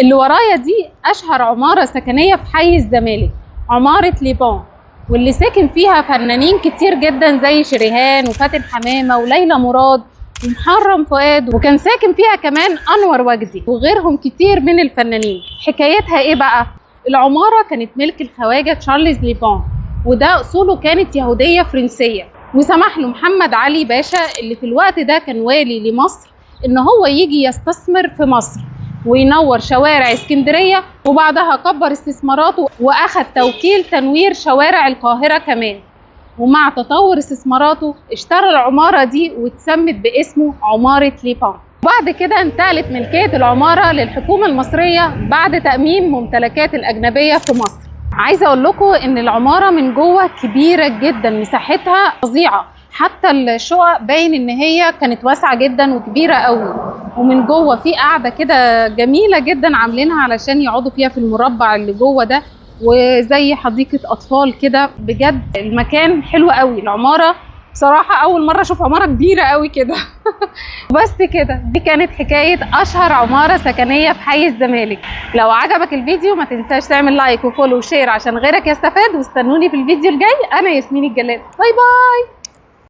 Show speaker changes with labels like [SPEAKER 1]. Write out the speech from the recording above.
[SPEAKER 1] اللي ورايا دي اشهر عماره سكنيه في حي الزمالك، عماره ليبان، واللي ساكن فيها فنانين كتير جدا زي شريهان وفاتن حمامه وليلى مراد ومحرم فؤاد، وكان ساكن فيها كمان انور وجدي وغيرهم كتير من الفنانين. حكايتها ايه بقى؟ العماره كانت ملك الخواجه تشارلز ليبان، وده اصوله كانت يهوديه فرنسيه، وسمح له محمد علي باشا اللي في الوقت ده كان والي لمصر ان هو يجي يستثمر في مصر وينور شوارع اسكندريه، وبعدها كبر استثماراته واخد توكيل تنوير شوارع القاهره كمان. ومع تطور استثماراته اشترى العماره دي واتسمت باسمه عماره ليبان. بعد كده انتقلت ملكيه العماره للحكومه المصريه بعد تاميم ممتلكات الاجنبيه في مصر. عايزه اقول لكم ان العماره من جوه كبيره جدا، مساحتها فظيعه، حتى الشقق باين ان هي كانت واسعه جدا وكبيره قوي، ومن جوه في قاعده كده جميله جدا عاملينها علشان يقعدوا فيها في المربع اللي جوه ده، وزي حديقه اطفال كده. بجد المكان حلو قوي. العماره بصراحه اول مره اشوف عماره كبيره قوي كده. بس كده، دي كانت حكايه اشهر عماره سكنيه في حي الزمالك. لو عجبك الفيديو ما تنساش تعمل لايك وفولو وشير عشان غيرك يستفاد، واستنوني في الفيديو الجاي. انا ياسمين الجلال، باي باي.